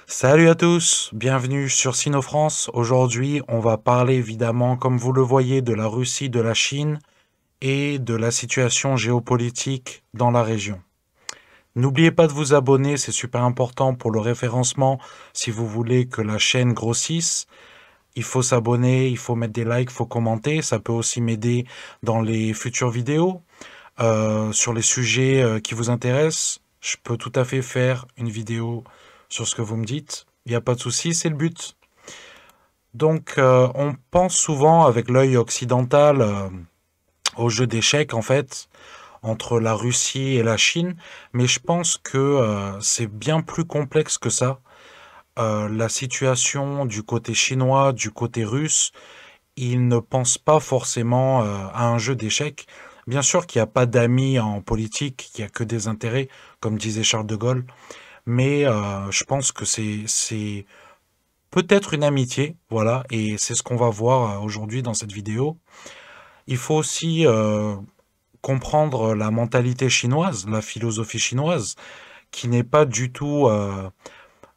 Salut à tous, bienvenue sur Sino-France. Aujourd'hui, on va parler évidemment, comme vous le voyez, de la Russie, de la Chine et de la situation géopolitique dans la région. N'oubliez pas de vous abonner, c'est super important pour le référencement. Si vous voulez que la chaîne grossisse, il faut s'abonner, il faut mettre des likes, il faut commenter. Ça peut aussi m'aider dans les futures vidéos sur les sujets qui vous intéressent. Je peux tout à fait faire une vidéo sur ce que vous me dites. Il n'y a pas de souci, c'est le but. Donc, on pense souvent avec l'œil occidental au jeu d'échecs, en fait, entre la Russie et la Chine, mais je pense que c'est bien plus complexe que ça. La situation du côté chinois, du côté russe, ils ne pensent pas forcément à un jeu d'échecs. Bien sûr qu'il n'y a pas d'amis en politique, qu'il n'y a que des intérêts, comme disait Charles de Gaulle, mais je pense que c'est peut-être une amitié, voilà, et c'est ce qu'on va voir aujourd'hui dans cette vidéo. Il faut aussi comprendre la mentalité chinoise, la philosophie chinoise, qui n'est pas du tout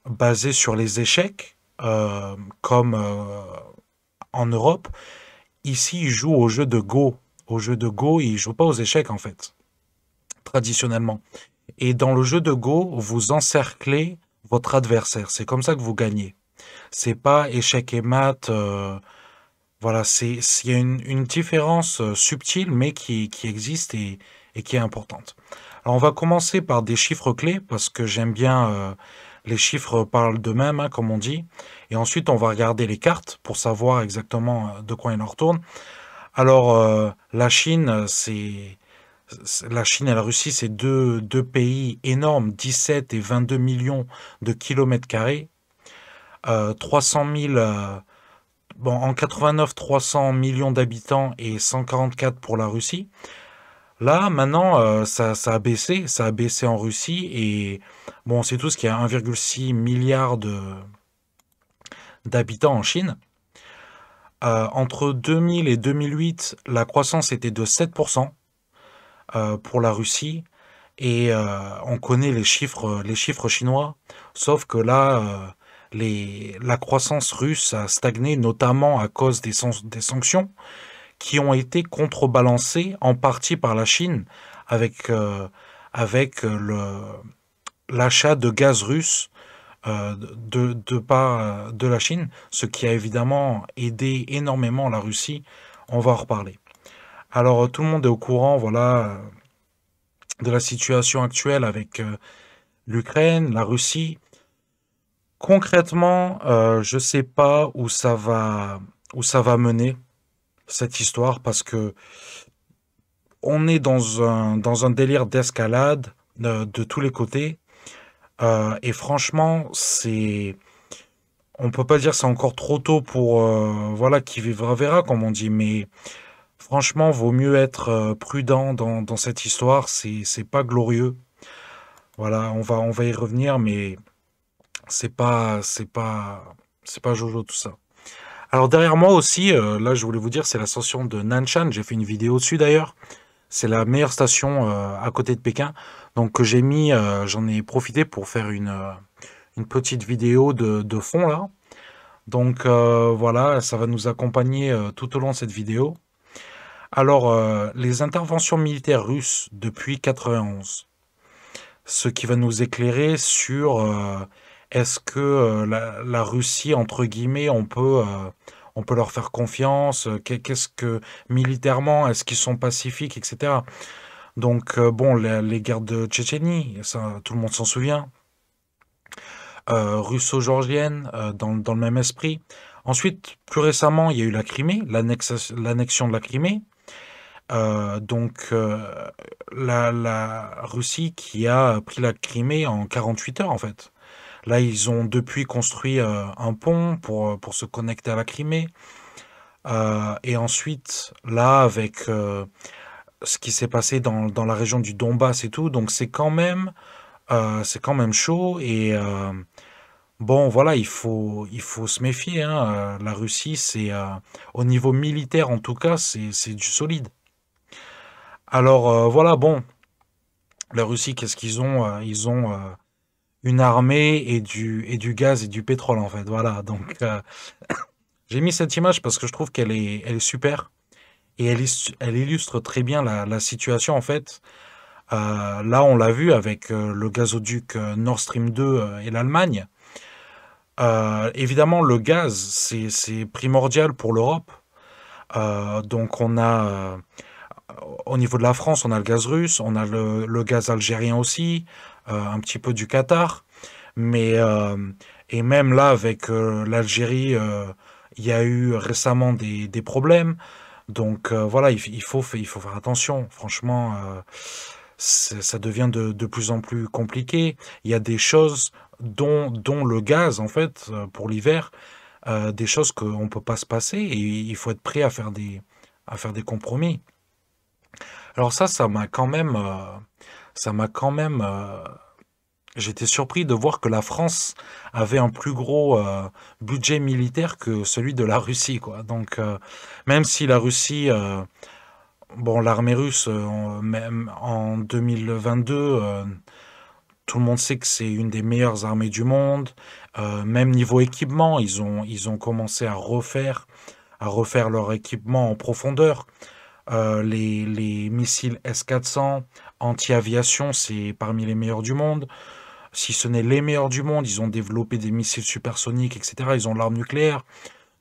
basée sur les échecs, comme en Europe. Ici, ils jouent au jeu de Go. Au jeu de Go, ils jouent pas aux échecs, en fait, traditionnellement. Et dans le jeu de Go, vous encerclez votre adversaire. C'est comme ça que vous gagnez. C'est pas échec et mat. Voilà, il y a une différence subtile, mais qui existe et qui est importante. Alors, on va commencer par des chiffres clés, parce que j'aime bien les chiffres parlent d'eux-mêmes, hein, comme on dit. Et ensuite, on va regarder les cartes pour savoir exactement de quoi il en retourne. Alors, la Chine, la Chine et la Russie, c'est deux pays énormes, 17 et 22 millions de kilomètres carrés, 300 000, bon, en 89, 300 millions d'habitants et 144 pour la Russie. Là, maintenant, ça a baissé, ça a baissé en Russie et bon, c'est tout ce qu'il y a 1,6 milliard d'habitants en Chine. Entre 2000 et 2008, la croissance était de 7% pour la Russie. Et on connaît les chiffres chinois, sauf que là, la croissance russe a stagné, notamment à cause des sanctions qui ont été contrebalancées en partie par la Chine avec, avec l'achat de gaz russe de la Chine, ce qui a évidemment aidé énormément la Russie. On va en reparler. Alors tout le monde est au courant, voilà, de la situation actuelle avec l'Ukraine, la Russie. Concrètement, je ne sais pas où ça va mener cette histoire parce que on est dans un délire d'escalade de tous les côtés. Et franchement, on peut pas dire c'est encore trop tôt pour, voilà, qui vivra verra, comme on dit, mais franchement, vaut mieux être prudent dans cette histoire. C'est pas glorieux. Voilà, on va y revenir, mais c'est pas, c'est pas, c'est pas Jojo tout ça. Alors derrière moi aussi, là je voulais vous dire, c'est la station de Nanshan. J'ai fait une vidéo dessus d'ailleurs. C'est la meilleure station à côté de Pékin. Donc que j'ai mis, j'en ai profité pour faire une petite vidéo de fond là. Donc voilà, ça va nous accompagner tout au long de cette vidéo. Alors les interventions militaires russes depuis 91, ce qui va nous éclairer sur est-ce que la Russie, entre guillemets, on peut leur faire confiance, qu'est-ce que militairement, est-ce qu'ils sont pacifiques, etc. Donc bon, les guerres de Tchétchénie, ça, tout le monde s'en souvient, russo-georgienne, dans le même esprit. Ensuite, plus récemment, il y a eu la Crimée, l'annexion de la Crimée. Donc la Russie qui a pris la Crimée en 48 heures en fait. Là, ils ont depuis construit un pont pour se connecter à la Crimée. Et ensuite, là, avec ce qui s'est passé dans la région du Donbass et tout, donc c'est quand même chaud. Et bon, voilà, il faut se méfier, hein. La Russie, au niveau militaire en tout cas, c'est du solide. Alors voilà, bon, la Russie, qu'est-ce qu'ils ont? Ils ont une armée et du gaz et du pétrole, en fait. Voilà, donc j'ai mis cette image parce que je trouve elle est super et elle illustre très bien la situation, en fait. Là, on l'a vu avec le gazoduc Nord Stream 2 et l'Allemagne. Évidemment, le gaz, c'est primordial pour l'Europe. Donc, au niveau de la France, on a le gaz russe, on a le gaz algérien aussi, un petit peu du Qatar. Mais, et même là, avec l'Algérie, il y a eu récemment des problèmes. Donc voilà, il faut faire attention. Franchement, ça devient de plus en plus compliqué. Il y a des choses dont le gaz, en fait, pour l'hiver, des choses qu'on ne peut pas se passer et il faut être prêt à faire des compromis. Alors ça m'a quand même, j'étais surpris de voir que la France avait un plus gros budget militaire que celui de la Russie, quoi. Donc même si la Russie, bon, l'armée russe, même en 2022, tout le monde sait que c'est une des meilleures armées du monde. Même niveau équipement, ils ont commencé à refaire leur équipement en profondeur. Les missiles S-400 anti-aviation, c'est parmi les meilleurs du monde. Si ce n'est les meilleurs du monde, ils ont développé des missiles supersoniques, etc. Ils ont l'arme nucléaire.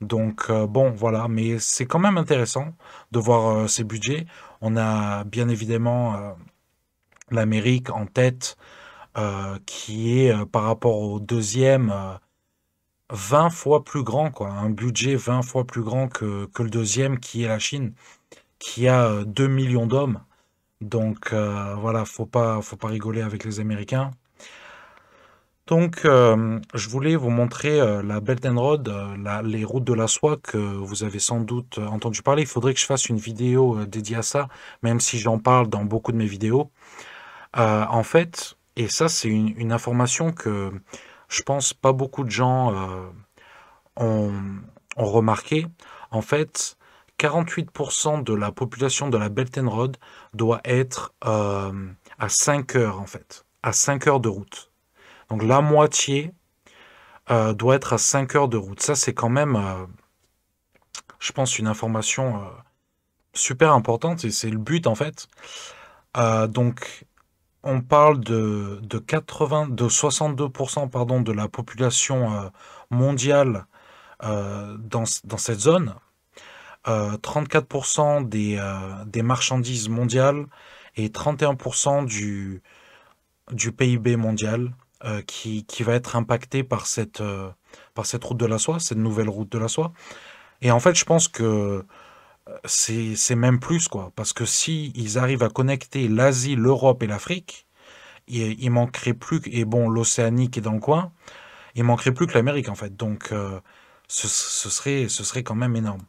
Donc, bon, voilà. Mais c'est quand même intéressant de voir ces budgets. On a bien évidemment l'Amérique en tête, qui est par rapport au deuxième 20 fois plus grand, quoi. Un budget 20 fois plus grand que le deuxième, qui est la Chine, qui a 2 millions d'hommes. Donc, voilà, faut pas rigoler avec les Américains. Donc, je voulais vous montrer la Belt and Road, les routes de la soie que vous avez sans doute entendu parler. Il faudrait que je fasse une vidéo dédiée à ça, même si j'en parle dans beaucoup de mes vidéos. En fait, et ça c'est une information que je pense pas beaucoup de gens ont, ont remarqué. En fait, 48% de la population de la Belt and Road doit être à 5 heures, en fait, à 5 heures de route. Donc la moitié doit être à 5 heures de route. Ça, c'est quand même, je pense, une information super importante et c'est le but, en fait. Donc, on parle de 62%, pardon, de la population mondiale dans cette zone, 34% des marchandises mondiales et 31% du PIB mondial qui va être impacté par cette route de la soie, cette nouvelle route de la soie. Et en fait, je pense que c'est même plus, quoi, parce que si ils arrivent à connecter l'Asie, l'Europe et l'Afrique, il manquerait plus et bon, l'Océanie qui est dans le coin, il manquerait plus que l'Amérique, en fait. Donc ce serait quand même énorme.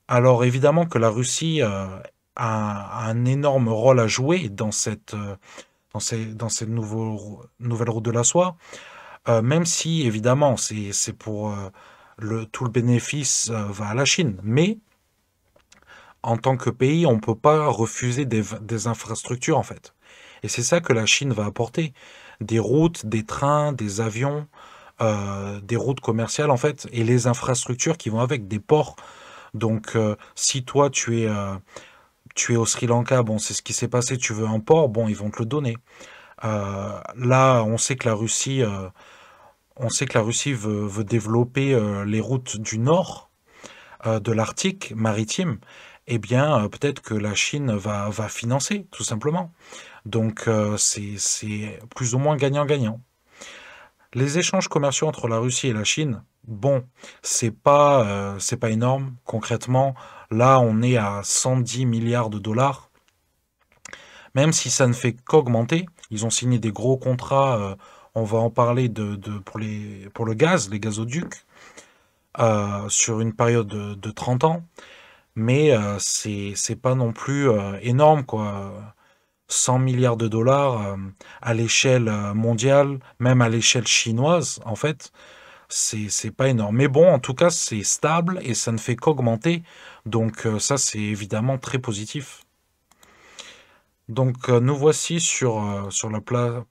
Alors évidemment que la Russie a un énorme rôle à jouer dans cette nouvelle route de la soie, même si évidemment c'est pour tout le bénéfice va à la Chine. Mais en tant que pays, on ne peut pas refuser des infrastructures, en fait. Et c'est ça que la Chine va apporter. Des routes, des trains, des avions, des routes commerciales, en fait, et les infrastructures qui vont avec, des ports. Donc, si toi, tu es au Sri Lanka, bon, c'est ce qui s'est passé, tu veux un port, bon, ils vont te le donner. Là, on sait que la Russie veut développer les routes du nord de l'Arctique maritime. Eh bien, peut-être que la Chine va financer, tout simplement. Donc, c'est plus ou moins gagnant-gagnant. Les échanges commerciaux entre la Russie et la Chine, bon, c'est pas énorme. Concrètement, là, on est à 110 milliards de dollars. Même si ça ne fait qu'augmenter, ils ont signé des gros contrats. On va en parler pour le gaz, les gazoducs, sur une période de 30 ans. Mais c'est pas non plus énorme, quoi. 100 milliards de dollars à l'échelle mondiale, même à l'échelle chinoise, en fait, c'est pas énorme. Mais bon, en tout cas, c'est stable et ça ne fait qu'augmenter. Donc ça, c'est évidemment très positif. Donc nous voici sur la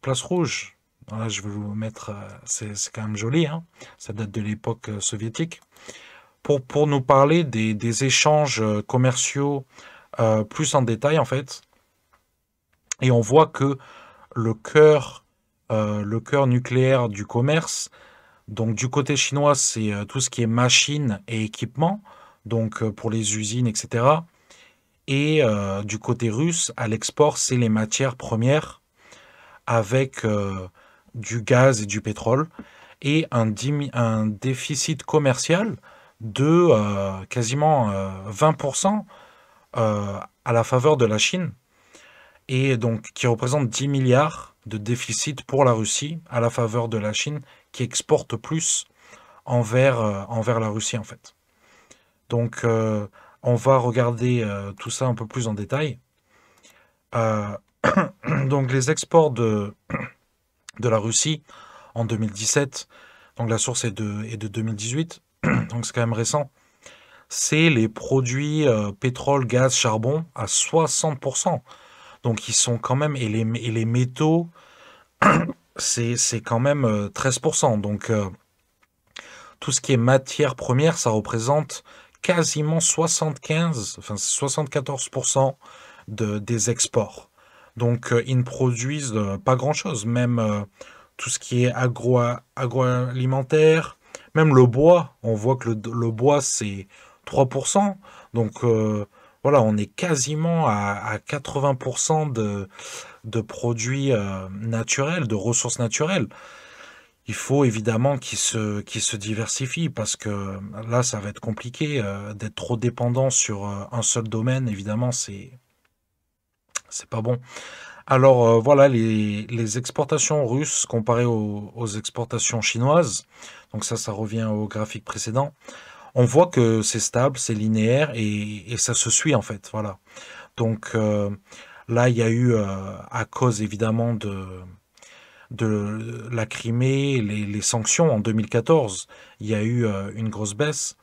place rouge. Là, je vais vous mettre, c'est quand même joli, hein, ça date de l'époque soviétique, pour nous parler des échanges commerciaux plus en détail, en fait. Et on voit que le le cœur nucléaire du commerce, donc du côté chinois, c'est tout ce qui est machines et équipements, donc pour les usines, etc. Et du côté russe, à l'export, c'est les matières premières avec du gaz et du pétrole et un déficit commercial de quasiment 20% à la faveur de la Chine et donc qui représente 10 milliards de déficit pour la Russie à la faveur de la Chine qui exporte plus envers la Russie en fait. Donc on va regarder tout ça un peu plus en détail. Euh, donc les exports de la Russie en 2017, donc la source est de 2018, donc c'est quand même récent, c'est les produits pétrole, gaz, charbon à 60%. Donc ils sont quand même, et les métaux, c'est quand même 13%. Donc tout ce qui est matière première, ça représente quasiment 74% des exports. Donc ils ne produisent pas grand-chose, même tout ce qui est agroalimentaire, même le bois, on voit que le bois c'est 3%. Donc voilà, on est quasiment à 80% de produits naturels, de ressources naturelles. Il faut évidemment qu'ils se diversifient parce que là, ça va être compliqué d'être trop dépendant sur un seul domaine. Évidemment, c'est pas bon. Alors voilà, les exportations russes comparées aux exportations chinoises, donc ça revient au graphique précédent, on voit que c'est stable, c'est linéaire et ça se suit en fait, voilà. Donc là, il y a eu, à cause évidemment de la Crimée, les sanctions en 2014, il y a eu une grosse baisse.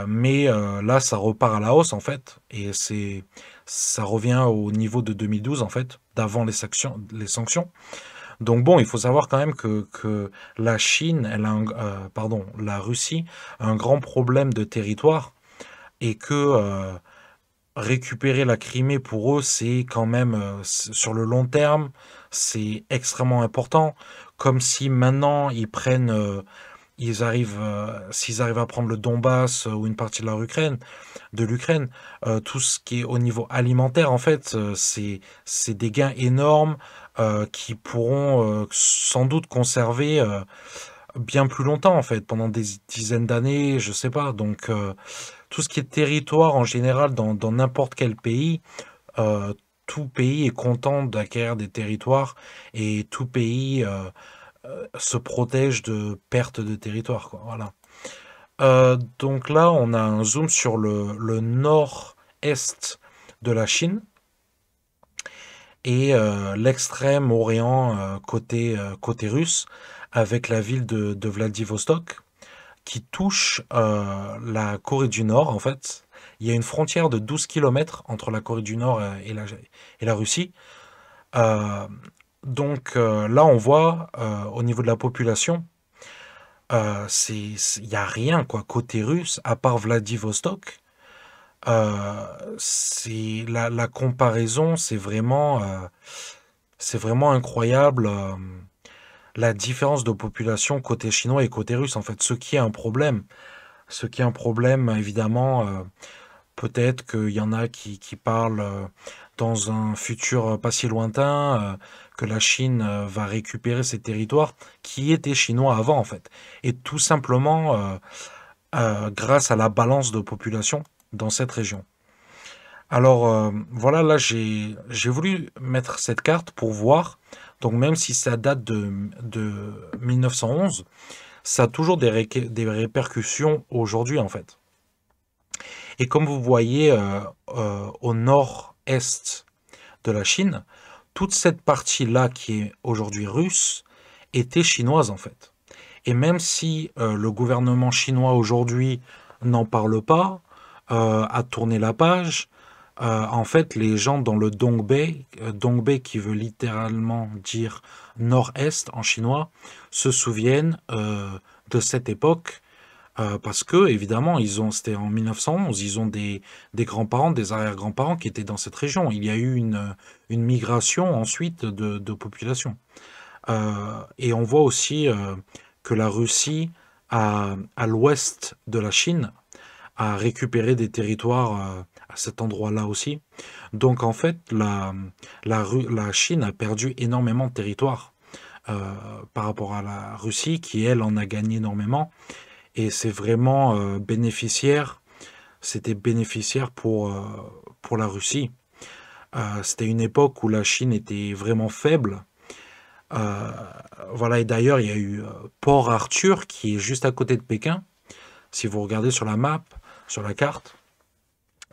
Mais là, ça repart à la hausse en fait, et ça revient au niveau de 2012 en fait, d'avant les sanctions. Donc bon, il faut savoir quand même que la Chine, pardon, la Russie a un grand problème de territoire et que récupérer la Crimée pour eux, c'est quand même sur le long terme, c'est extrêmement important. Comme si maintenant s'ils arrivent à prendre le Donbass ou une partie de de l'Ukraine, tout ce qui est au niveau alimentaire, en fait, c'est des gains énormes qui pourront sans doute conserver bien plus longtemps, en fait, pendant des dizaines d'années, je sais pas. Donc, tout ce qui est territoire en général dans n'importe quel pays, euh, tout pays est content d'acquérir des territoires et tout pays se protège de perte de territoire, quoi. Voilà. Donc là, on a un zoom sur le nord-est de la Chine et l'extrême-orient côté russe, avec la ville de Vladivostok, qui touche la Corée du Nord, en fait. Il y a une frontière de 12 kilomètres entre la Corée du Nord et la Russie. Euh, donc là, on voit au niveau de la population, il n'y a rien quoi côté russe à part Vladivostok. C'est la comparaison, c'est vraiment incroyable. La différence de population côté chinois et côté russe, en fait, ce qui est un problème, évidemment, peut-être qu'il y en a qui parlent dans un futur pas si lointain, que la Chine va récupérer ces territoires qui étaient chinois avant, en fait. Et tout simplement grâce à la balance de population dans cette région. Alors voilà, là j'ai voulu mettre cette carte pour voir. Donc même si ça date de 1911, ça a toujours des répercussions aujourd'hui en fait. Et comme vous voyez au nord-est de la Chine, toute cette partie-là qui est aujourd'hui russe était chinoise en fait. Et même si le gouvernement chinois aujourd'hui n'en parle pas, a tourné la page, En fait, les gens dans le Dongbei qui veut littéralement dire nord-est en chinois, se souviennent de cette époque parce que, évidemment, c'était en 1911, ils ont des grands-parents, des arrière-grands-parents qui étaient dans cette région. Il y a eu une migration ensuite de population. Et on voit aussi que la Russie, à l'ouest de la Chine, a récupéré des territoires à cet endroit-là aussi. Donc en fait, la Chine a perdu énormément de territoires par rapport à la Russie, qui elle en a gagné énormément. Et c'est vraiment bénéficiaire. C'était bénéficiaire pour la Russie. C'était une époque où la Chine était vraiment faible. Euh, voilà, et d'ailleurs, il y a eu Port Arthur qui est juste à côté de Pékin. Si vous regardez sur la map, sur la carte,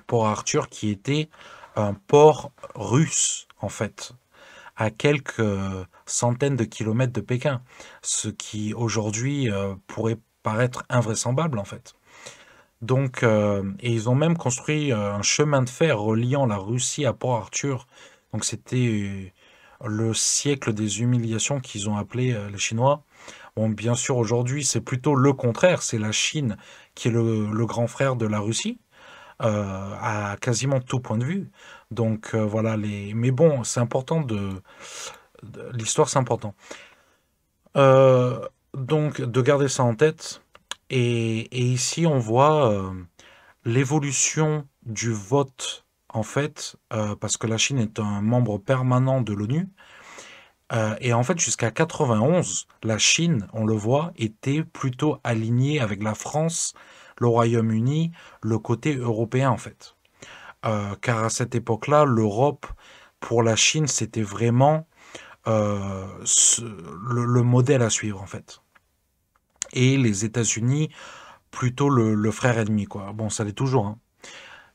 Port Arthur qui était un port russe, en fait, à quelques centaines de kilomètres de Pékin, ce qui aujourd'hui pourrait paraître invraisemblable, en fait. Donc, et ils ont même construit un chemin de fer reliant la Russie à Port Arthur. Donc, c'était le siècle des humiliations qu'ils ont appelé les Chinois. Bon, bien sûr, aujourd'hui, c'est plutôt le contraire. C'est la Chine qui est le grand frère de la Russie, à quasiment tout point de vue. Donc, voilà, mais bon, c'est important l'histoire, c'est important. Euh, donc, de garder ça en tête. Et ici, on voit l'évolution du vote, en fait, parce que la Chine est un membre permanent de l'ONU. Et en fait, jusqu'à 91, la Chine, on le voit, était plutôt alignée avec la France, le Royaume-Uni, le côté européen, en fait. Car à cette époque-là, l'Europe, pour la Chine, c'était vraiment le modèle à suivre, en fait. Et les États-Unis, plutôt le frère ennemi, quoi. Bon, ça l'est toujours, hein.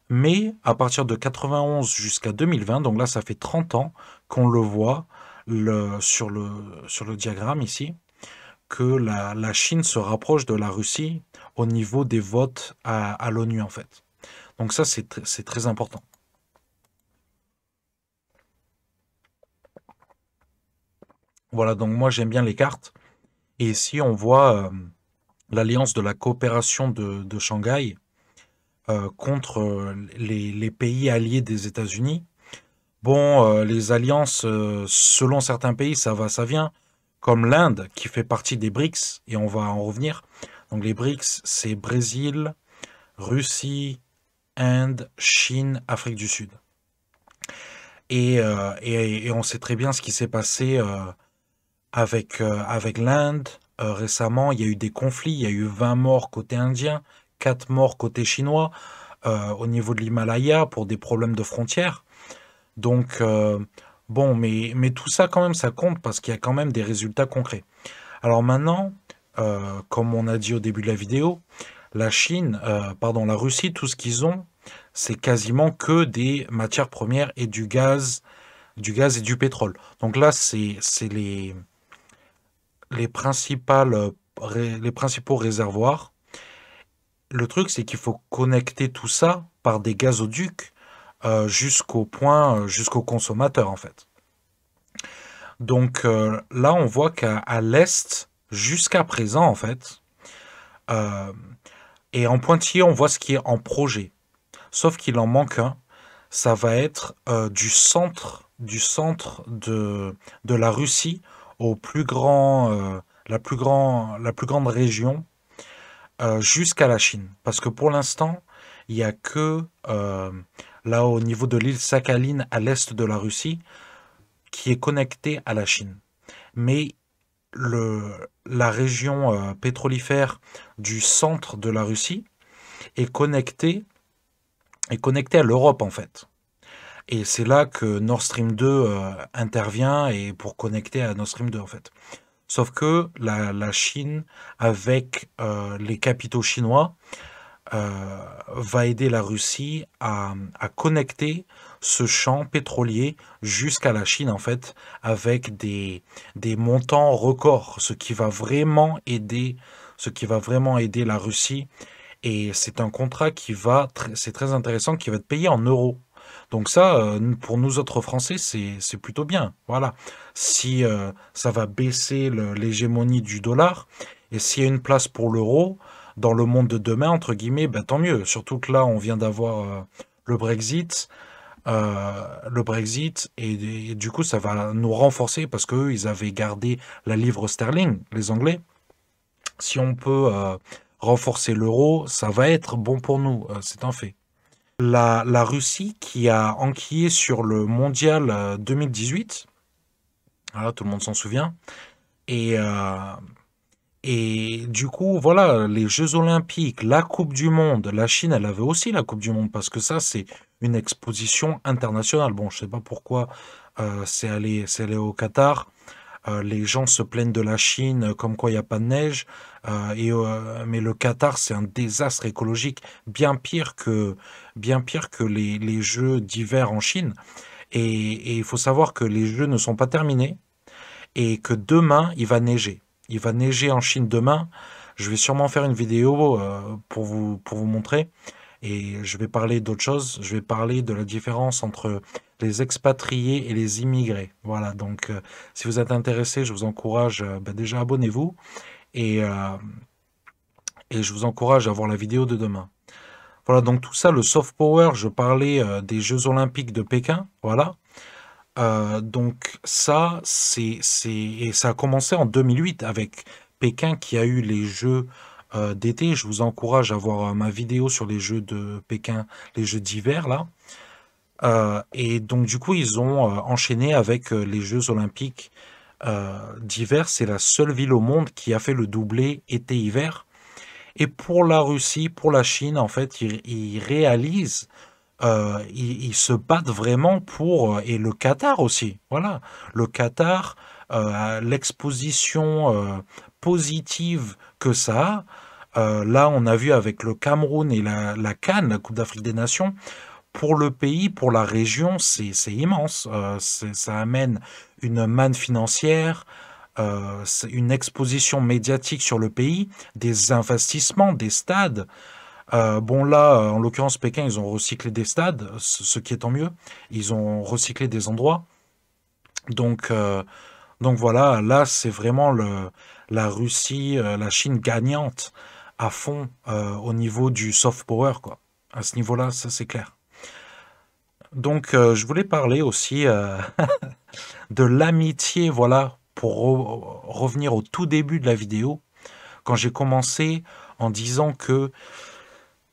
Mais à partir de 91 jusqu'à 2020, donc là, ça fait 30 ans qu'on le voit sur le diagramme ici, que la Chine se rapproche de la Russie au niveau des votes à l'ONU, en fait. Donc ça, c'est très important. Voilà, donc moi, j'aime bien les cartes. Et ici, on voit l'alliance de la coopération de Shanghai contre les pays alliés des États-Unis. Bon, les alliances, selon certains pays, ça va, ça vient, comme l'Inde, qui fait partie des BRICS, et on va en revenir. Donc les BRICS, c'est Brésil, Russie, Inde, Chine, Afrique du Sud. Et on sait très bien ce qui s'est passé avec l'Inde. Récemment, il y a eu des conflits, il y a eu 20 morts côté indien, 4 morts côté chinois, au niveau de l'Himalaya pour des problèmes de frontières. Donc, bon, mais tout ça quand même, ça compte parce qu'il y a quand même des résultats concrets. Alors maintenant, comme on a dit au début de la vidéo, la Russie, tout ce qu'ils ont, c'est quasiment que des matières premières et du gaz et du pétrole. Donc là, c'est les principaux réservoirs. Le truc, c'est qu'il faut connecter tout ça par des gazoducs jusqu'au consommateur, en fait. Donc là, on voit qu'à l'est, jusqu'à présent, en fait, euh, et en pointillé, on voit ce qui est en projet. Sauf qu'il en manque un. Ça va être du centre de la Russie au plus grand, la plus grande région jusqu'à la Chine. Parce que pour l'instant, il n'y a que là au niveau de l'île Sakhaline à l'est de la Russie qui est connectée à la Chine. Mais la région pétrolifère du centre de la Russie est connectée à l'Europe en fait. Et c'est là que Nord Stream 2 intervient et pour connecter à Nord Stream 2 en fait. Sauf que la Chine, avec les capitaux chinois, va aider la Russie à connecter ce champ pétrolier jusqu'à la Chine, en fait, avec des montants records, ce qui va vraiment aider la Russie. Et c'est un contrat c'est très intéressant, qui va être payé en euros. Donc ça, pour nous autres Français, c'est plutôt bien. Voilà. Si ça va baisser l'hégémonie du dollar, et s'il y a une place pour l'euro dans le monde de demain, entre guillemets, ben, tant mieux. Surtout que là, on vient d'avoir le Brexit. Le Brexit, et du coup, ça va nous renforcer parce qu'eux, ils avaient gardé la livre sterling, les Anglais. Si on peut renforcer l'euro, ça va être bon pour nous, c'est un fait. La Russie qui a enquillé sur le mondial 2018, voilà, tout le monde s'en souvient, et, euh, et du coup, voilà, les Jeux Olympiques, la Coupe du Monde, la Chine, elle avait aussi la Coupe du Monde, parce que ça, c'est une exposition internationale. Bon, je sais pas pourquoi c'est allé au Qatar. Les gens se plaignent de la Chine, comme quoi il n'y a pas de neige. Mais le Qatar, c'est un désastre écologique bien pire que les Jeux d'hiver en Chine. Et il faut savoir que les Jeux ne sont pas terminés et que demain, il va neiger. Il va neiger en Chine demain. Je vais sûrement faire une vidéo pour vous montrer. Et je vais parler d'autre chose. Je vais parler de la différence entre les expatriés et les immigrés. Voilà, donc si vous êtes intéressé, je vous encourage, ben, déjà abonnez-vous et, euh, et je vous encourage à voir la vidéo de demain. Voilà, donc tout ça, le soft power, je parlais des Jeux Olympiques de Pékin, voilà. Donc ça, et ça a commencé en 2008 avec Pékin qui a eu les Jeux d'été. Je vous encourage à voir ma vidéo sur les Jeux de Pékin, les Jeux d'hiver là. Et donc du coup, ils ont enchaîné avec les Jeux Olympiques d'hiver. C'est la seule ville au monde qui a fait le doublé été-hiver. Et pour la Russie, pour la Chine, en fait, ils réalisent, ils se battent vraiment pour, et le Qatar aussi, voilà, le Qatar, l'exposition positive que ça a. Là, on a vu avec le Cameroun et la CAN, la Coupe d'Afrique des Nations, pour le pays, pour la région, c'est immense. Ça amène une manne financière, c'est une exposition médiatique sur le pays, des investissements, des stades. Bon là, en l'occurrence Pékin, ils ont recyclé des stades, ce qui est tant mieux. Ils ont recyclé des endroits. Donc, euh, donc voilà, là c'est vraiment la Russie, la Chine gagnante à fond au niveau du soft power, quoi. À ce niveau-là, ça c'est clair. Donc je voulais parler aussi de l'amitié, voilà, pour revenir au tout début de la vidéo, quand j'ai commencé en disant que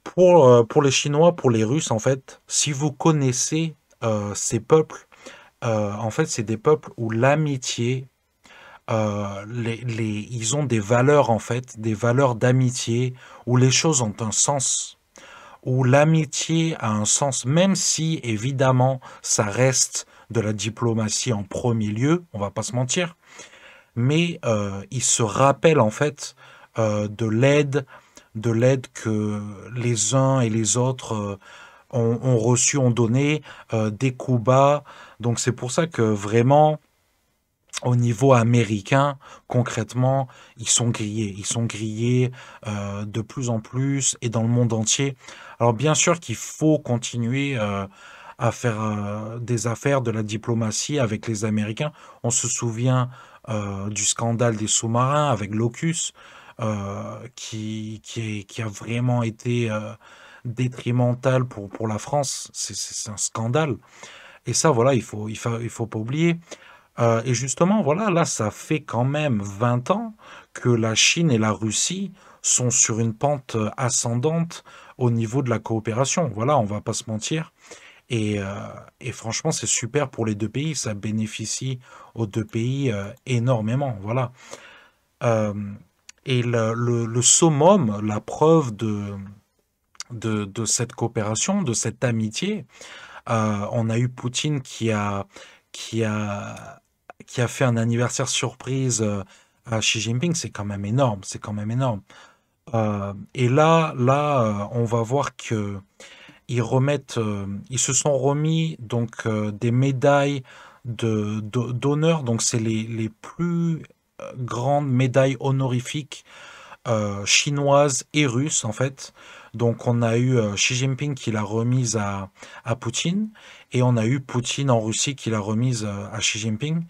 pour les Chinois, pour les Russes, en fait, si vous connaissez ces peuples, en fait, c'est des peuples où l'amitié, ils ont des valeurs, en fait, des valeurs d'amitié, où les choses ont un sens, où l'amitié a un sens, même si, évidemment, ça reste de la diplomatie en premier lieu, on va pas se mentir, mais ils se rappellent, en fait, de l'aide que les uns et les autres ont reçu, ont donné, des coups bas. Donc c'est pour ça que vraiment, au niveau américain, concrètement, ils sont grillés. Ils sont grillés de plus en plus et dans le monde entier. Alors bien sûr qu'il faut continuer à faire des affaires, de la diplomatie avec les Américains. On se souvient du scandale des sous-marins avec l'AUKUS, qui a vraiment été détrimental pour la France. C'est un scandale. Et ça, voilà, il faut pas oublier. Et justement, voilà, là, ça fait quand même 20 ans que la Chine et la Russie sont sur une pente ascendante au niveau de la coopération. Voilà, on va pas se mentir. Et, euh, et franchement, c'est super pour les deux pays. Ça bénéficie aux deux pays énormément. Voilà. Euh, et le summum, la preuve de cette coopération, de cette amitié, on a eu Poutine qui a, qui a fait un anniversaire surprise à Xi Jinping. C'est quand même énorme. C'est quand même énorme. On va voir que ils se sont remis donc des médailles d'honneur. Donc c'est les plus grandes médailles honorifiques chinoise et russe, en fait. Donc, on a eu Xi Jinping qui l'a remise à Poutine, et on a eu Poutine en Russie qui l'a remise à Xi Jinping.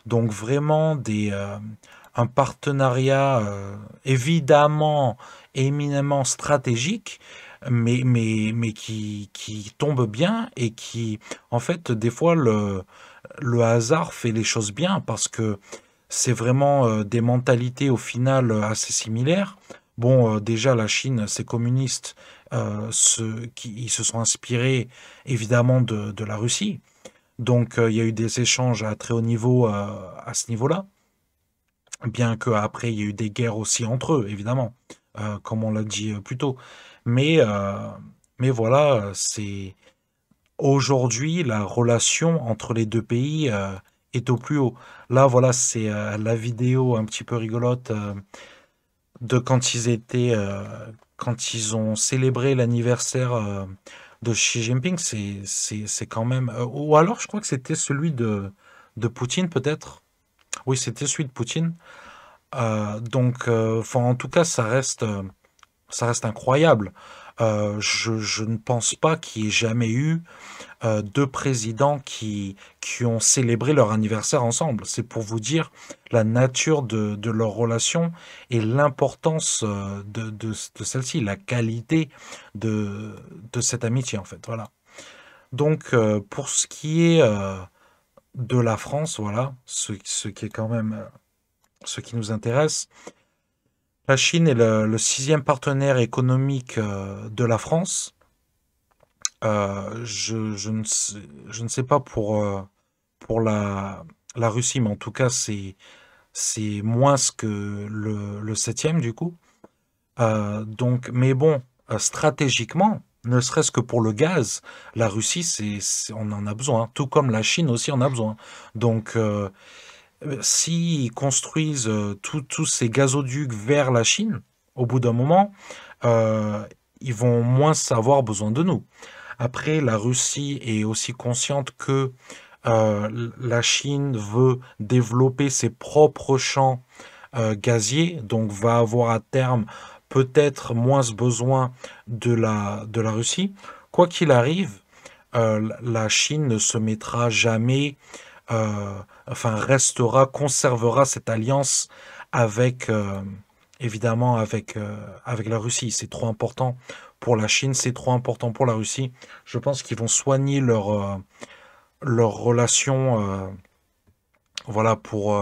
Donc, vraiment un partenariat évidemment éminemment stratégique, mais qui tombe bien et qui, en fait, des fois, le hasard fait les choses bien parce que c'est vraiment des mentalités au final assez similaires. Bon, déjà, la Chine, c'est communiste, ils se sont inspirés évidemment de la Russie. Donc, il y a eu des échanges à très haut niveau à ce niveau-là, bien qu'après, il y a eu des guerres aussi entre eux, évidemment, comme on l'a dit plus tôt. Mais, euh, mais voilà, c'est aujourd'hui la relation entre les deux pays est au plus haut. Là, voilà, c'est la vidéo un petit peu rigolote de quand ils ont célébré l'anniversaire de Xi Jinping. C'est quand même, ou alors, je crois que c'était celui de Poutine, peut-être. Oui, c'était celui de Poutine. Donc, enfin, en tout cas, ça reste incroyable. Je ne pense pas qu'il y ait jamais eu deux présidents qui ont célébré leur anniversaire ensemble. C'est pour vous dire la nature de leur relation et l'importance de celle-ci, la qualité de cette amitié, en fait. Voilà. Donc, pour ce qui est de la France, voilà, ce qui est quand même ce qui nous intéresse, la Chine est le sixième partenaire économique de la France. Je ne sais pas pour la Russie, mais en tout cas, c'est moins que le septième du coup. Donc, mais bon, stratégiquement, ne serait-ce que pour le gaz, la Russie, on en a besoin, tout comme la Chine aussi en a besoin. Donc, s'ils construisent tous ces gazoducs vers la Chine, au bout d'un moment, euh, ils vont moins avoir besoin de nous. Après, la Russie est aussi consciente que la Chine veut développer ses propres champs gaziers, donc va avoir à terme peut-être moins besoin de la Russie. Quoi qu'il arrive, la Chine ne se mettra jamais, enfin restera, conservera cette alliance avec, évidemment, avec la Russie. C'est trop important pour la Chine, c'est trop important pour la Russie. Je pense qu'ils vont soigner leur relation, voilà, pour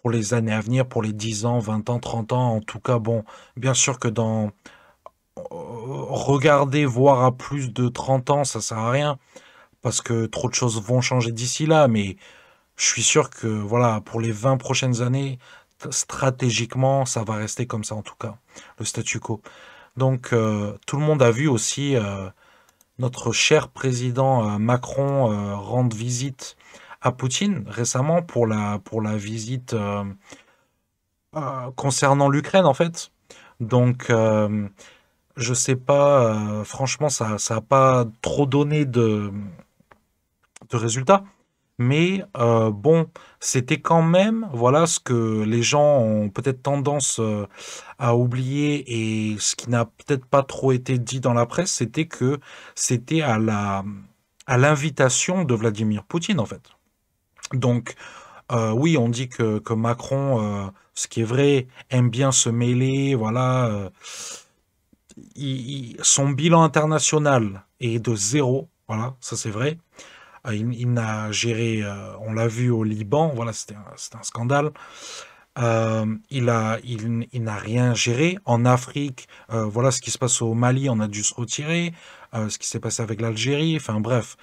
les années à venir, pour les 10 ans, 20 ans, 30 ans. En tout cas, bon, bien sûr que regarder, voir à plus de 30 ans, ça sert à rien, parce que trop de choses vont changer d'ici là, mais je suis sûr que, voilà, pour les 20 prochaines années, stratégiquement, ça va rester comme ça, en tout cas, le statu quo. Donc, tout le monde a vu aussi notre cher président Macron rendre visite à Poutine récemment pour la visite concernant l'Ukraine, en fait. Donc, je sais pas, franchement, ça a pas trop donné de résultats. Mais bon, c'était quand même, voilà, ce que les gens ont peut-être tendance à oublier et ce qui n'a peut-être pas trop été dit dans la presse, c'était que c'était à l'invitation de Vladimir Poutine, en fait. Donc, oui, on dit que Macron, ce qui est vrai, aime bien se mêler, voilà. Son bilan international est de zéro, voilà, ça c'est vrai. Il n'a géré, on l'a vu au Liban, voilà, c'était un scandale. Il n'a rien géré. En Afrique, voilà ce qui se passe au Mali, on a dû se retirer. Ce qui s'est passé avec l'Algérie, enfin bref.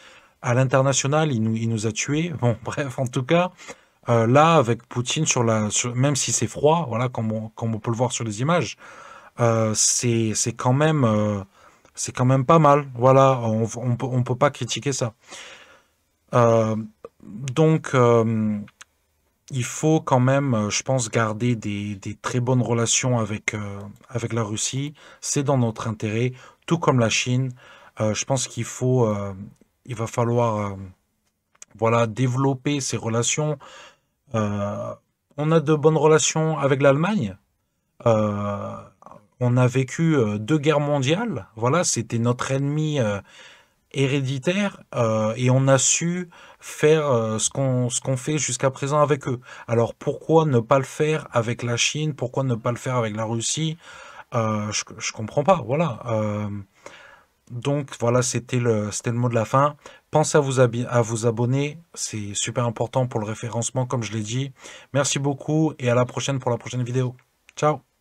À l'international, il nous a tués. Bon, bref, en tout cas, là, avec Poutine, même si c'est froid, voilà, comme on peut le voir sur les images, c'est quand même pas mal. Voilà, on peut pas critiquer ça. Euh, donc, il faut quand même, je pense, garder des très bonnes relations avec la Russie. C'est dans notre intérêt, tout comme la Chine. Je pense il va falloir, voilà, développer ces relations. Euh, on a de bonnes relations avec l'Allemagne. Euh, on a vécu 2 guerres mondiales. Voilà, c'était notre ennemi héréditaire, et on a su faire ce qu'on fait jusqu'à présent avec eux. Alors pourquoi ne pas le faire avec la Chine? Pourquoi ne pas le faire avec la Russie? Je comprends pas. Voilà. Donc voilà, c'était le mot de la fin. Pensez à vous abonner, c'est super important pour le référencement, comme je l'ai dit. Merci beaucoup et à la prochaine pour la prochaine vidéo. Ciao!